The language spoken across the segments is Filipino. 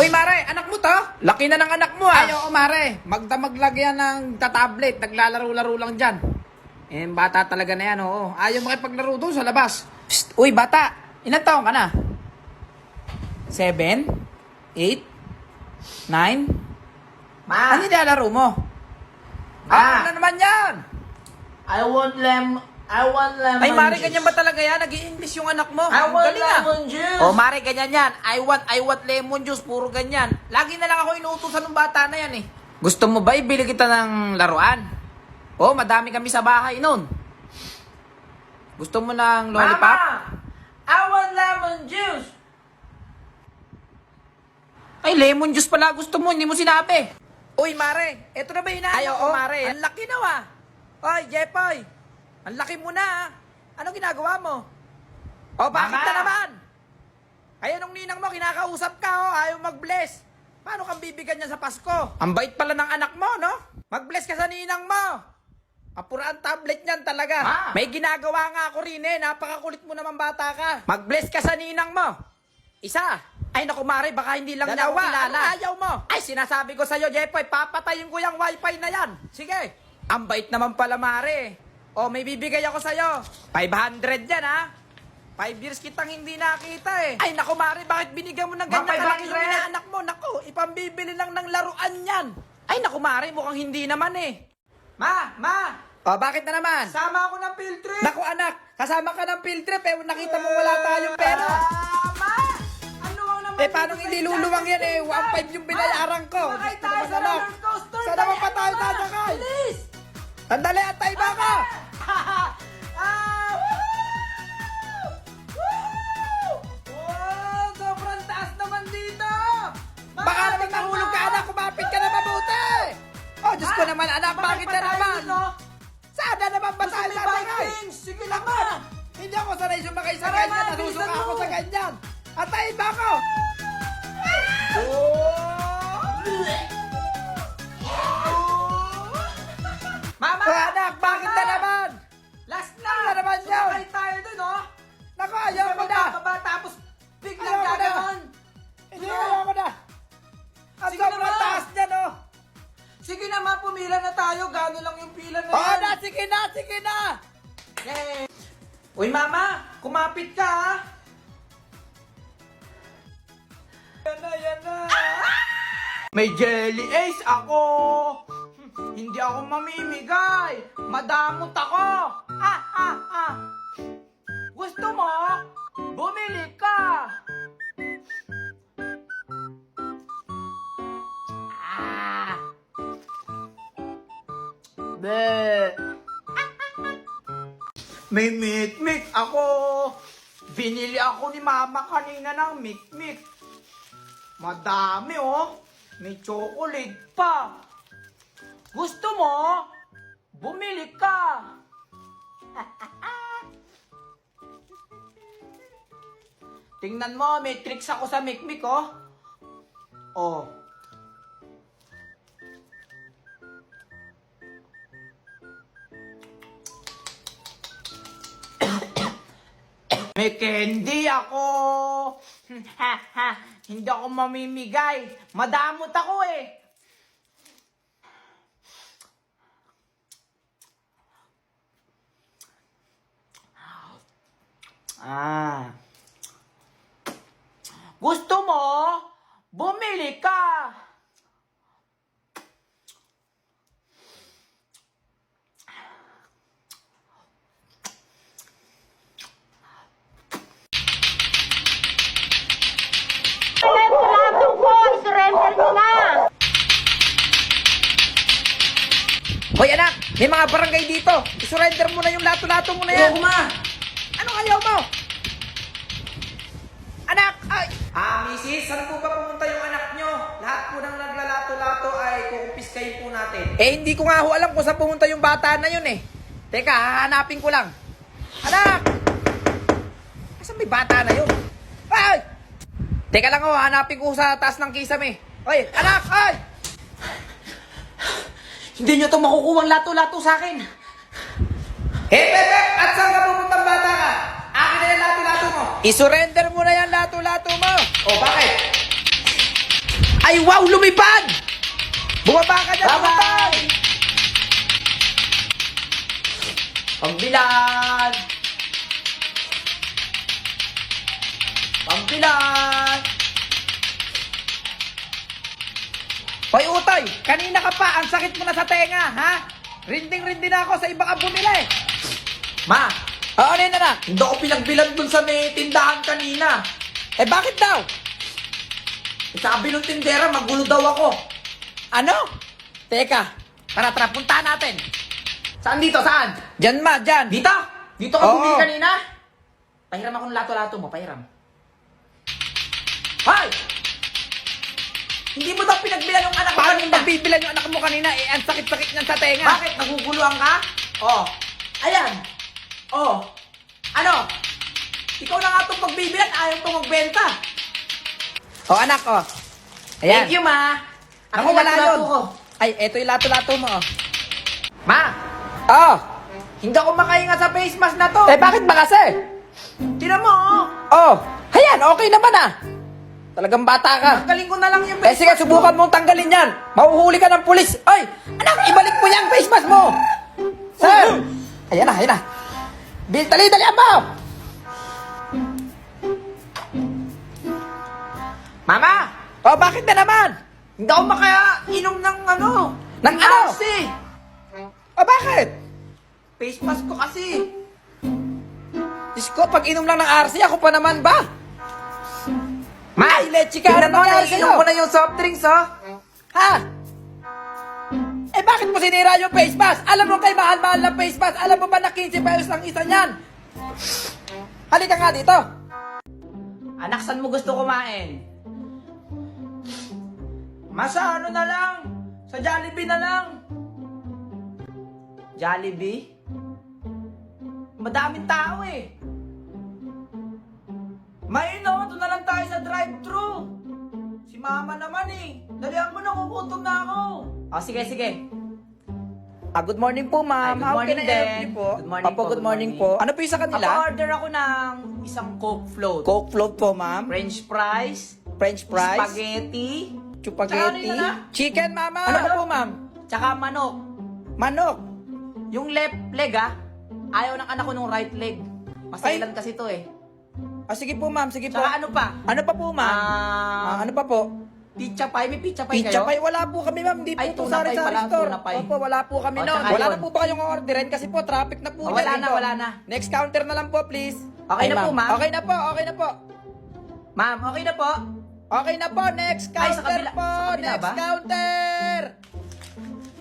Uy, Mare, anak mo to? Laki na ng anak mo, ah. Ay, oo, Mare. Magdamaglag yan ng tablet. Naglalaro-laro lang dyan. Eh, bata talaga na yan, oo. Ayaw makipaglaro doon sa labas. Psst, uy, bata. Ilan taong ka na? 7? 8? 9? Ma, Ano nilalaro mo? Ano na naman yan? I want lemon Ay, Mare, juice. ganyan ba talaga yan? Nag-i-English yung anak mo. I Ang want galing, ah. lemon juice. Oh, Mare, ganyan yan. I want lemon juice. Puro ganyan. Lagi na lang ako inuutosan ng bata na yan, eh. Gusto mo ba ibili kita ng laruan? Oh, madami kami sa bahay noon. Gusto mo ng lollipop? Mama, I want lemon juice. Ay, lemon juice pala gusto mo. Hindi mo sinabi. Uy, Mare. Eto na ba Ay, hinahanap oo. ko, Mare? Ang laki na, ah. Oy, Jepoy. Ang laki mo na, ah. Ano ginagawa mo? Oh, bakit Mama! na naman? Kaya nung ninang mo, kinakausap ka, oh. Ayaw mag-bless. Paano kang bibigyan niya sa Pasko? Ang bait pala ng anak mo, no? Mag-bless ka sa ninang mo. Apura ang tablet niyan talaga. Ma! May ginagawa nga ako rin, eh. Napakakulit mo naman bata ka. Mag-bless ka sa ninang mo. Isa. Ay, naku, Mare, baka hindi lang niya ako Dalawa. kilala. Anong Ayaw mo? Ay, sinasabi ko sa'yo, Jepoy, papatayin ko yung wifi na yan. Sige. Ang bait naman pala, Mare. O, may bibigay ako sa'yo. 500 yan, ha? 5 years kitang hindi nakita, eh. Ay, naku, Mare, bakit binigyan mo ng Ma, ganyan kalaki 500? yung inaanak mo? Naku, ipambibili lang ng laruan yan. Ay, naku, Mare, mukhang hindi naman, eh. Ma, O, bakit na naman? sama ako ng field trip. Naku, anak, kasama ka ng field trip, eh. Nakita mo wala tayong pera. Ma, ano ang naman Eh, paano dito hindi sa luluwang yan, eh? Ay, 1.5 yung binayaran ko. Sakay Gusto tayo naman, sa anak. roller coaster. Saan naman pa tayo Ma, sasakay? Bilis. Sandali, atay ba ka? Woohoo! Woohoo! Wow, sobrang taas naman dito. Ma, Baka naman tingnan mahulog mo. ka, anak. Kumapit ka na mabuti. Oh, Diyos ko naman, anak. Bakit na pa tayo naman? dito? Sana naman ba Gusto tayo may sasakay? Vikings. Sige lang, ma. Hindi ako sanay sumakay sa Tara, ganyan. ma, Nasusuka bilisan ako mo. sa ganyan. Atayin ba ako? Mama! Oh, anak, bakit na naman? Last na! Ano na naman yun? Sumakay tayo dun, oh! Naku, ayaw ko na. Bababa, tapos biglang Ayaw ko na. gaganon! Hindi, ayaw ko na. Ang Sige sobrang naman. taas niya, no? Sige naman, pumila na tayo. Gano'n lang yung pila na Oo yan. na, sige na, sige na. Yay! Uy, mama! Kumapit ka, ha? Yan na, yan na! May jelly ace ako! Hindi ako mamimigay! Madamot ako! Gusto mo? Bumili ka! Be. May mikmik ako. Binili ako ni mama kanina ng mikmik. Madami, oh. May chocolate pa. Gusto mo? Bumili ka. Tingnan mo, may tricks ako sa mikmik, oh. Oh. May candy ako. Hindi ako mamimigay. Madamot ako, eh. Gusto mo? Bumili ka. Lato ko, surrender nyo na! Hoy, anak, may mga barangay dito. I-surrender mo na yung lato-lato mo na yan. Ayoko, ma. Anong ayaw mo? Anak, ay! Misis, saan po ba pumunta yung anak nyo? Lahat po ng naglalato-lato ay kukumpiskahin po natin. Eh, hindi ko nga ho alam kung saan pumunta yung bata na yun, eh. Teka, hahanapin ko lang. Anak! Asan may bata na yun? Ay! Teka lang ho, hanapin ko sa taas ng kisame. Oy, anak! Ay! Hindi nyo to makukuha lato-lato sa akin. Hep! At saan ka pupuntang bata ka? Akin na yung lato-lato mo. I-surrender mo na yan lato-lato mo. O, bakit? Ay, wow! Lumipad! Bumaba ka dyan, Utay! Bye-bye! Pambilan! Pambilan! Hoy, Utay! Kanina ka pa! Ang sakit mo na sa tenga, ha? Rinding-rindi na ako sa ibang abo nila eh! Ma, Oo, ano yun, anak? hindi ako pinagbilan dun sa may tindahan kanina. Eh, bakit daw? Sabi nung tindera, magulo daw ako. Ano? Teka, tara, puntahan natin. Saan dito? Saan? Diyan, ma, diyan. Dito? Dito ka Oo. bumili kanina? Pahiram ako ng lato-lato mo, pahiram. Hoy! Hindi mo daw pinagbilan yung anak mo Paano kanina? magbibilan yung anak mo kanina? Eh, ang sakit-sakit niyan sa tenga. Bakit? Naguguluhan ka? Oh. Ayan. Oh. Ano? Ikaw na nga itong pagbibilan, ayaw itong magbenta. Oh, anak, oh. Ayan. Thank you, ma. Ako, wala lato-lato yun. ko. Ay, eto yung lato-lato mo, oh. Ma, Oh. hindi ako makahinga sa face mask na to. Eh, bakit ba kasi? Tinan mo, oh. Oh. Ayan, okay naman, ah. Talagang bata ka. Tanggalin ko na lang yung Eh, face sige, mask subukan mong tanggalin yan. Mahuhuli ka ng pulis. Ay, anak, ibalik mo yung face mask mo. Sir. Ayan na, ayan na. Bil, dali mo. Mama, Oh, bakit na naman? hindi ako makainom ng ano. Ng ano? Kasi. Oh, bakit? Face mask ko kasi. Diyos ko, pag inom lang ng RC, ako pa naman ba? Ma, Ay, leche ka, tingnan ano mo, nangyari naiinom sa'yo? ko na yung soft drinks, oh. Ha? Eh, bakit mo sinira yung face mask? Alam mo kay mahal-mahal na face mask. Alam mo ba na 15 pesos ang isa niyan? Halika nga dito. Anak, saan mo gusto kumain? Masa ano na lang? Sa Jollibee na lang. Jollibee? Madaming tao eh. Mainom, doon na lang tayo sa drive-thru. Si mama naman eh. Dalihan mo na, kukutom na ako. Oh, sige, sige. Good morning po, ma'am. Ay, good How morning can I help din. you po? Good morning Papo, po, good good morning morning. po. Ano po yung sa kanila? Napa-order ako ng isang Coke float. Coke float po, ma'am. French fries. French fries. Spaghetti. Spaghetti. Tsaka ano yun na? Chicken, mama. Ano Ano daw? po, ma'am? Tsaka manok. Manok. Yung left leg ayaw ng anak ko nung right leg. Masailan kasi to eh. Ah, sige po, ma'am. Sige po. Tsaka ano pa? Ano pa po, ma'am? Ano pa po? Pizza pie. May pizza pie Pizza kayo? pie, wala po kami, ma'am. Hindi po Ay, ito tuna pie sari-sari pala, store. tuna pie. Opo, wala po kami O, noon. tsaka Wala yun. na po ba kayong orderin? Kasi po, traffic na po. O, wala dyan na, dito. wala na. Next counter na lang po, please. Okay Ay, na po, ma'am? Okay na po, okay na po. Ma'am, okay na po. Okay na po, next Ay, sa counter kabila- po. sa kabila Next ba? counter.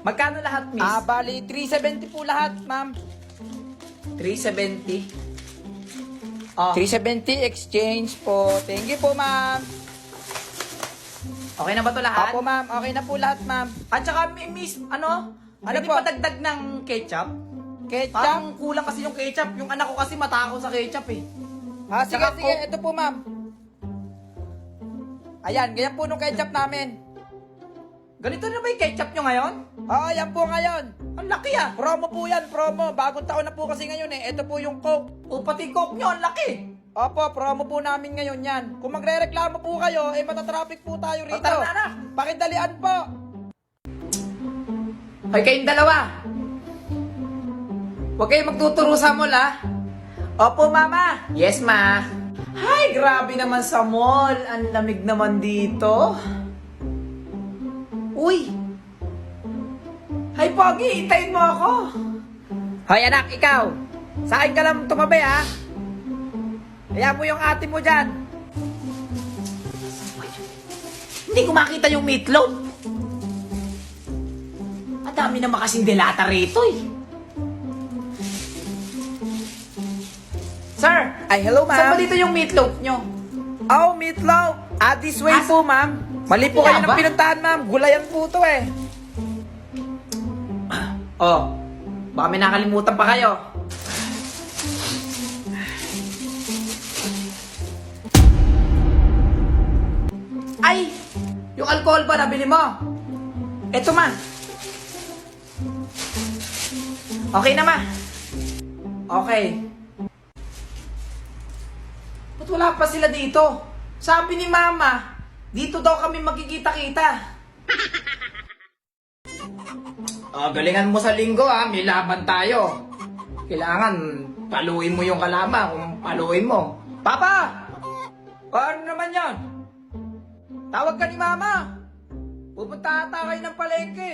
Magkano lahat, miss? Bali, 370 po lahat, ma'am. 370. Oh, 370 exchange po. Thank you po, ma'am. okay na ba to lahat? Opo, ma'am. Okay na po lahat, ma'am. At saka, miss, ano? Ano Pwede po? pa dagdag ng ketchup? Ketchup. Parang kulang kasi yung ketchup. Yung anak ko kasi matakaw sa ketchup eh. Sige, Tsaka sige. Ito po, ma'am. Ayan, ganyan po nung ketchup namin. Ganito na ba yung ketchup nyo ngayon? Oo, yan po ngayon. Ang laki ah. Promo po yan, promo. Bagong taon na po kasi ngayon eh. Ito po yung Coke. O pati coke nyo, ang laki. Opo, promo po namin ngayon yan. Kung magre-reklamo po kayo, eh matatraffic po tayo rito. tara na. Pakidalian po. Hoy, kayong dalawa. Huwag kayong magtuturo sa mall, ah. Opo, mama. Yes, ma. Ay, grabe naman sa mall. Ang lamig naman dito. Uy. Hay, Pogi, hintayin mo ako. Hoy anak, ikaw. Sa akin ka lang tumabi ha. Kaya mo yung ate mo dyan. Hindi ko makita yung meatloaf. Ang dami naman kasing delata rito, eh. Sir, Ay, hello ma'am. saan ba dito yung meatloaf nyo? Oh, meatloaf. This way Ah, po ma'am. Mali po kayo Kaya ng ba? pinuntahan ma'am. Gulayan po to eh. Oh, baka may nakalimutan pa kayo. Ay! Yung alcohol ba nabili mo? Eto ma. Okay na ma. Okay. Ba't wala pa sila dito? Sabi ni mama, Dito daw kami magkikita-kita. Galingan mo sa linggo may laban tayo. Kailangan paluin mo yung kalaban kung paluin mo. Papa! Ano naman yan? Tawag ka ni Mama. Pupunta ata kayo ng palengke.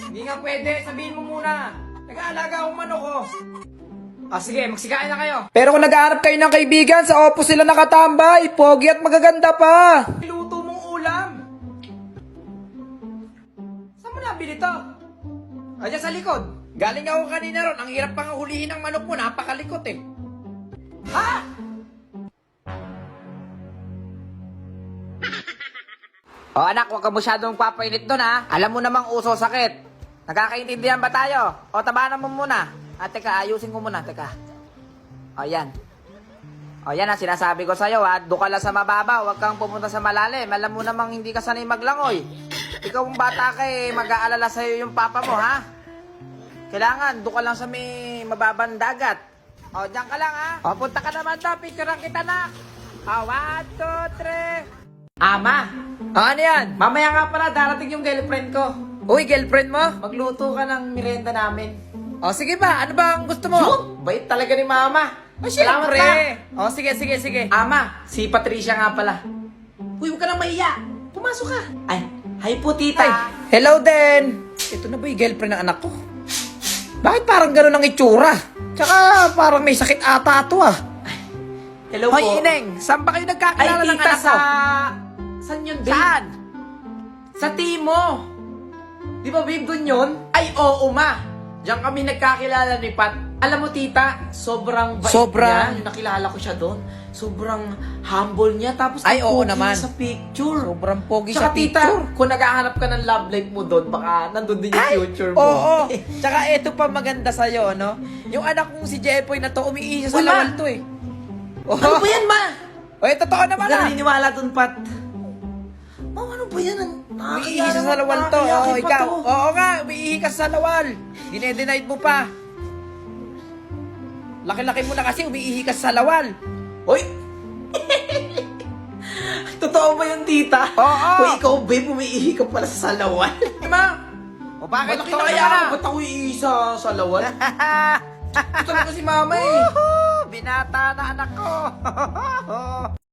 Hindi nga pwede, sabihin mo muna. Nag-aalaga akong manok ko. Sige, magsikain na kayo. Pero kung nag-aarap kayo ng kaibigan, sa opos sila nakatambay. Pogi at magaganda pa. Luto mong ulam. Saan mo nabili to? Diyan sa likod. Galing ako kanina ron. Ang hirap pang hulihin ng manok mo. Napakalikot eh. Ha? Anak, huwag ka masyadong papainit doon ha. Alam mo namang uso sakit. Nakakaintindihan ba tayo? Tabanan mo muna. Teka, ayusin ko muna. Teka. Yan. Yan ang sinasabi ko sa'yo ha. Doon ka lang sa mababa. Huwag kang pumunta sa malalim. Alam mo namang hindi ka sanay maglangoy. Ikaw ang bata ka mag-aalala sa'yo yung papa mo ha. Kailangan, doon ka lang sa may mababang dagat. Diyan ka lang ha. Punta ka naman daw. Picturean kita na. 1, 2, 3. Ama, Ano yan? mamaya nga pala darating yung girlfriend ko. Uy, girlfriend mo? Magluto ka ng merienda namin. Sige ba? Ano ba ang gusto mo? Yun, bait talaga ni Mama. Salamat Siyempre. na. Sige. Ama, si Patricia nga pala. Uy, huwag ka nang mahiya. Pumasok ka. Ay, hi po tita. Hello din. Ito na ba yung girlfriend ng anak ko? Bakit parang gano'n ang itsura? Tsaka parang may sakit ata ito ah. Hello po. Hoy, Ineng, saan ba kayo Ay, nagkakilala ng tita, anak ko? Saan yun, babe? Saan? Sa Timo. Di ba, babe, dun yun? Ay, oo, ma. Diyan kami nagkakilala ni Pat. Alam mo, tita, sobrang bait Sobrang- niya. Yung nakilala ko siya doon. Sobrang humble niya. Tapos, Ay, ang oo pogi naman. niya sa picture. Sobrang pogi Tsaka, sa picture. tita, kung naghahanap ka ng love life mo doon, baka nandun din yung future mo. Oo. Tsaka ito pa maganda sa'yo, no? Yung anak kong si Jepoy na to, umiihi sa Uy, ma. lawal to eh. Oh. Ano ba yan, ma? Totoo naman Huwag ka ah. naniniwala doon, Pat. Oh, ano ba yan? Umiihi sa lawal to. Ikaw. Oo nga, umiihi ka sa lawal. Dinedenied mo pa. Laki-laki mo na kasi umiihi ka sa lawal. Hoy! Totoo ba yun, tita? Oo. Hoy, ikaw, babe, umiihi ka pala sa salawan. Ma! O bakit Ba't totoo kaya yan? ako? Ba't ako iihi sa salawan? Ito talaga si mama eh. Woohoo! Binata na anak ko.